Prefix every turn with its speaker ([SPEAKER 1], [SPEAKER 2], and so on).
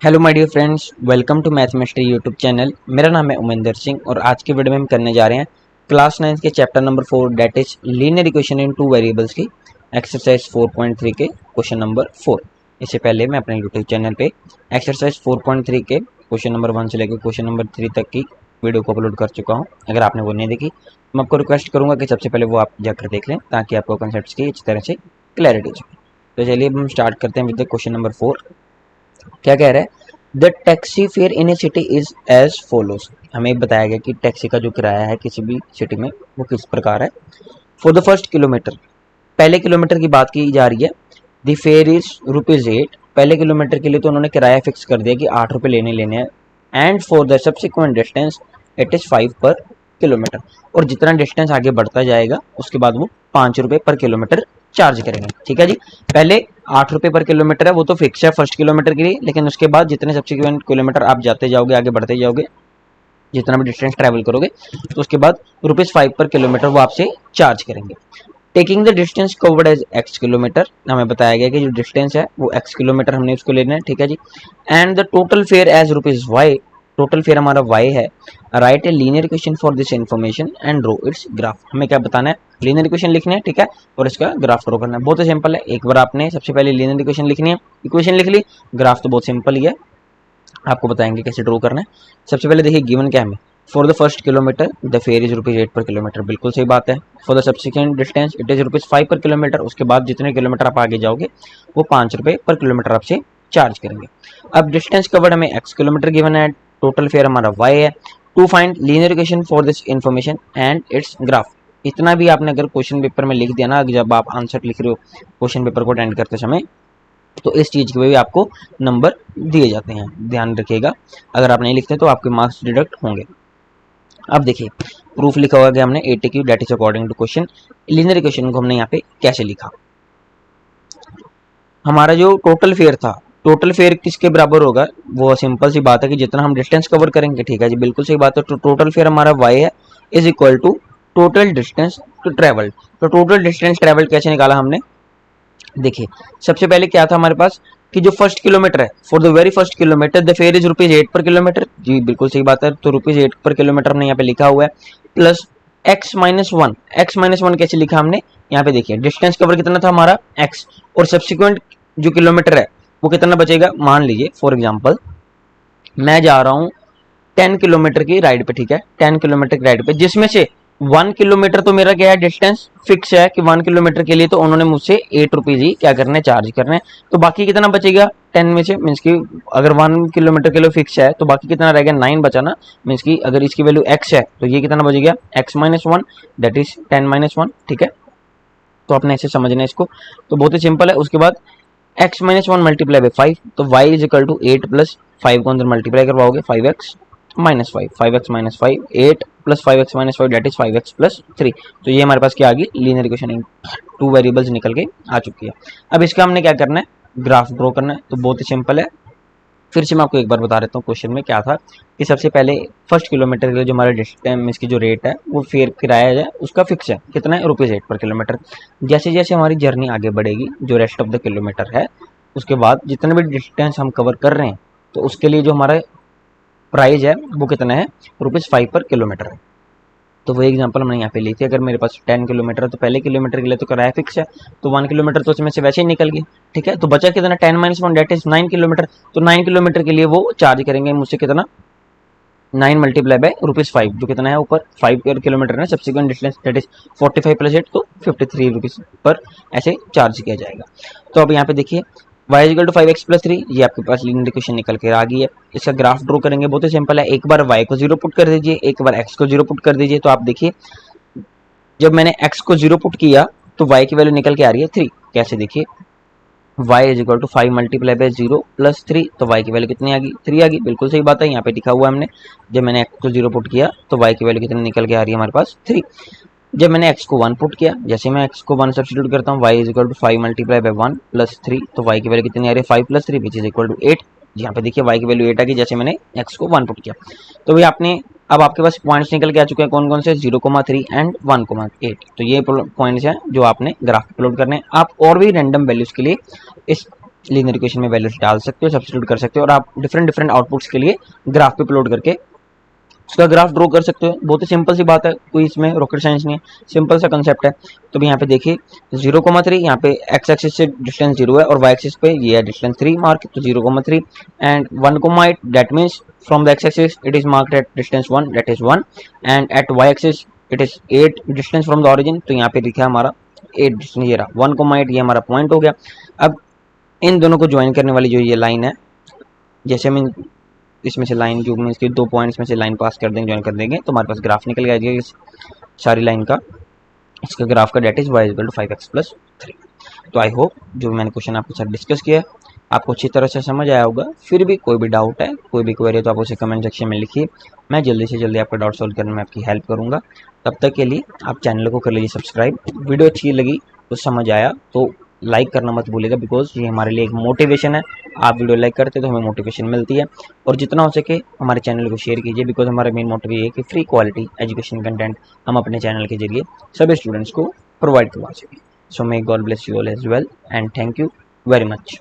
[SPEAKER 1] Hello my dear friends, welcome to math mystery YouTube channel. मेरा नाम है उमेंद्र सिंह और आज के वीडियो में हम करने जा रहे हैं क्लास 9 के chapter number 4 that is linear equation in two variables की एक्सरसाइज 4.3 के क्वेश्चन नंबर 4। इससे पहले मैं अपने यूट्यूब चैनल पे एक्सरसाइज 4.3 के क्वेश्चन नंबर 1 से लेकर क्वेश्चन नंबर 3 तक की वीडियो को अपलोड कर चुका हूँ। अगर आपने वो नहीं देखी तो मैं आपको रिक्वेस्ट करूँगा कि सबसे पहले वो आप जाकर देख लें ताकि आपको कॉन्सेप्ट्स की अच्छी तरह से क्लैरिटी हो जाए। तो चलिए अब हम स्टार्ट करते हैं विद क्वेश्चन नंबर 4। क्या कह रहा है? The taxi fare in a city is as follows. हमें बताया गया कि टैक्सी का जो किराया है किसी भी सिटी में वो किस प्रकार है। फॉर द फर्स्ट किलोमीटर, पहले किलोमीटर की बात की जा रही है। The fair is ₹8। पहले किलोमीटर के लिए तो उन्होंने किराया फिक्स कर दिया कि ₹8 लेने हैं। And for the subsequent distance it is 5 पर किलोमीटर। और जितना डिस्टेंस आगे बढ़ता जाएगा उसके बाद वो ₹5 पर किलोमीटर चार्ज करेंगे। ठीक है जी। पहले ₹8 पर किलोमीटर है, वो तो फिक्स है फर्स्ट किलोमीटर के लिए, लेकिन उसके बाद जितने सब्सिक्वेंट किलोमीटर आप जाते जाओगे, आगे बढ़ते जाओगे, जितना भी डिस्टेंस ट्रैवल करोगे, तो उसके बाद ₹5 पर किलोमीटर वो आपसे चार्ज करेंगे। Taking the distance covered as x kilometre, हमें बताया गया कि जो डिस्टेंस है वो x किलोमीटर हमने उसको लेना है। ठीक है जी। And the total fare as ₹y, total fare हमारा y है। Write a linear equation for this information and draw its graph. हमें क्या बताना है? लीनियर इक्वेशन लिखनी है। ठीक है। और इसका ग्राफ ड्रॉ करना है। बहुत ही सिंपल है। एक बार आपने सबसे पहले लीनियर इक्वेशन लिखनी है, इक्वेशन लिख ली, ग्राफ तो बहुत सिंपल ही है, आपको बताएंगे कैसे ड्रॉ करना है। सबसे पहले देखिए गिवन क्या है हमें। For the first kilometre the fair is ₹8 पर किलोमीटर, बिल्कुल सही बात है। For the subsequent distance it is ₹5 पर किलोमीटर। उसके बाद जितने किलोमीटर आप आगे जाओगे वो ₹5 पर किलोमीटर आपसे चार्ज करेंगे। अब डिस्टेंस कवर्ड हमें x किलोमीटर गिवन है, टोटल फेयर हमारा y है। To find linear equation for this information and its graph. इतना भी आपने अगर क्वेश्चन पेपर में लिख दिया ना, जब आप आंसर लिख रहे हो क्वेश्चन पेपर को अटेंड करते समय, तो इस चीज़ के भी आपको नंबर दिए जाते हैं, ध्यान रखिएगा। अगर आप नहीं लिखते तो आपके मार्क्स डिडक्ट होंगे। अब देखिए प्रूफ लिखा हुआ है हमने ATQ that is according to question. Linear equation को हमने यहाँ पे कैसे लिखा? हमारा जो टोटल फेयर था, टोटल फेयर किसके बराबर होगा? वो सिंपल सी बात है कि जितना हम डिस्टेंस कवर करेंगे। ठीक है जी, बिल्कुल सही बात है। तो टोटल फेयर हमारा y है is equal to total distance to travel. तो टोटल डिस्टेंस ट्रेवल कैसे निकाला हमने? देखिए सबसे पहले क्या था हमारे पास कि जो फर्स्ट किलोमीटर है, for the very first kilometre the fair is ₹8 पर किलोमीटर। जी बिल्कुल सही बात है। तो ₹8 पर किलोमीटर हमने यहाँ पे लिखा हुआ है, प्लस x-1। x-1 कैसे लिखा हमने? यहाँ पे देखिए डिस्टेंस कवर कितना था हमारा x, और सब्सिक्वेंट जो किलोमीटर है वो कितना बचेगा। मान लीजिए फॉर एग्जाम्पल मैं जा रहा हूँ 10 किलोमीटर की राइड पे। ठीक है, 10 किलोमीटर की राइड पे, जिसमें से 1 किलोमीटर तो मेरा क्या है, डिस्टेंस फिक्स है कि 1 किलोमीटर के लिए तो उन्होंने मुझसे ₹8 ही क्या करने, चार्ज करने। तो बाकी कितना बचेगा 10 में से? मीन्स की अगर 1 किलोमीटर के लिए फिक्स है तो बाकी कितना रहेगा, 9 बचा ना। मीन्स की अगर इसकी वैल्यू x है तो ये कितना बचेगा, x-1 दैट इज 10-1। ठीक है, तो आपने ऐसे समझना है इसको। तो बहुत ही सिंपल है। उसके बाद x-1 मल्टीप्लाई बाई 5, तो y is equal to 8 plus 5 को अंदर मल्टीप्लाई करवाओगे 5x-5, 5x-5 8 plus 5x-5 date is 5x plus 3। तो ये हमारे पास क्या आ गई, लीनियर इक्वेशन टू वेरिएबल्स निकल के आ चुकी है। अब इसका हमने क्या करना है, ग्राफ ड्रॉ करना है। तो बहुत ही सिंपल है, फिर से मैं आपको एक बार बता देता हूँ क्वेश्चन में क्या था कि सबसे पहले फर्स्ट किलोमीटर के लिए जो हमारा डिस्टेंस, इसकी जो रेट है वो फेयर किराया है उसका फिक्स है, कितना है, ₹8 पर किलोमीटर। जैसे जैसे हमारी जर्नी आगे बढ़ेगी, जो रेस्ट ऑफ द किलोमीटर है, उसके बाद जितने भी डिस्टेंस हम कवर कर रहे हैं तो उसके लिए जो हमारा प्राइस है वो कितना है, ₹5 पर किलोमीटर है। तो वही एग्जांपल हमने यहाँ पे ली थी। अगर मेरे पास 10 किलोमीटर है तो पहले किलोमीटर के लिए तो किराया फिक्स है, तो 1 किलोमीटर तो उसमें से वैसे ही निकल गई। ठीक है, तो बचा कितना, 10-1 डेट इज 9 किलोमीटर। तो 9 किलोमीटर के लिए वो चार्ज करेंगे मुझसे कितना, 9 मल्टीप्लाई बाय ₹5, जो कितना है ऊपर 5 किलोमीटर है। Subsequent distance that is 45 plus 8, तो ₹53 पर ऐसे चार्ज किया जाएगा। तो अब यहाँ पे देखिए y equal to 5x plus 3, ये आपके पास लीनियर इक्वेशन निकल के आ गई है। इसका ग्राफ ड्रॉ करेंगे, बहुत ही सिंपल है। एक बार y को 0 पुट कर दीजिए, एक बार x को 0 पुट कर दीजिए। तो आप देखिए जब मैंने x को 0 पुट किया तो y की वैल्यू निकल के आ रही है 3। कैसे, देखिए y is equal to 5 multiply by 0 plus 3, तो y की वैल्यू कितनी आ गई, 3 आ गई। बिल्कुल सही बात है, यहाँ पे लिखा हुआ है हमने। जब मैंने x को 0 पुट किया तो y की वैल्यू कितनी निकल के आ रही है हमारे पास, 3। जब मैंने x को 1 पुट किया, जैसे मैं x को 1 सब्स्टिट्यूट करता हूँ, y is equal to 5 multiply by 1 plus 3, तो y की वैल्यू कितनी आ रही है, 5 plus 3 which is equal to 8। यहाँ पे देखिए y की वैल्यू 8 आ गई, जैसे मैंने x को 1 पुट किया। तो भाई आपने, अब आपके पास पॉइंट्स निकल के आ चुके हैं, कौन कौन से, 0,3 एंड 1,8। तो ये पॉइंट्स हैं जो आपने ग्राफ पे प्लॉट करने हैं। आप और भी रैंडम वैल्यूज के लिए इस लीनियर इक्वेशन में वैल्यूज डाल सकते हो, सब्स्टिट्यूट कर सकते हो और आप डिफरेंट डिफरेंट आउटपुट्स के लिए ग्राफ पे प्लॉट करके उसका ग्राफ ड्रॉ कर सकते हो। बहुत ही सिंपल सी बात है, कोई इसमें रॉकेट साइंस नहीं है, सिंपल सा कंसेप्ट है। तो भी यहाँ पे देखिए 0,3, यहाँ पे एक्स एक्सिस से डिस्टेंस 0 है और वाई एक्सिस पे ये है डिस्टेंस 3 मार्क, तो 0,3 and 1,8 that means from the X axis it is marked at distance 1 that is 1 and at Y axis it is 8 distance from the origin, तो यहाँ पे लिखा है हमारा 8 डिस्टेंस, ये रहा 1,8, ये हमारा पॉइंट हो गया। अब इन दोनों को ज्वाइन करने वाली जो ये लाइन है, जैसे हम इसमें से लाइन जो इसके 2 पॉइंट्स में से लाइन पास कर देंगे, ज्वाइन कर देंगे, तो हमारे पास ग्राफ निकल गया इस सारी लाइन का, इसका ग्राफ का, डेट इज y = 5x+3। तो आई होप जो मैंने क्वेश्चन आपके साथ डिस्कस किया आपको अच्छी तरह से समझ आया होगा। फिर भी कोई भी डाउट है, कोई भी क्वेरी है तो आप उसे कमेंट सेक्शन में लिखिए, मैं जल्दी से जल्दी आपका डाउट सॉल्व करने में आपकी हेल्प करूंगा। तब तक के लिए आप चैनल को कर लीजिए सब्सक्राइब, वीडियो अच्छी लगी तो समझ आया तो लाइक करना मत भूलिएगा, बिकॉज ये हमारे लिए एक मोटिवेशन है। आप वीडियो लाइक करते तो हमें मोटिवेशन मिलती है, और जितना हो सके हमारे चैनल को शेयर कीजिए, बिकॉज हमारा मेन मोटिव ये है कि फ्री क्वालिटी एजुकेशन कंटेंट हम अपने चैनल के जरिए सभी स्टूडेंट्स को प्रोवाइड करवा सकें। So may God bless you all as well and thank you very much.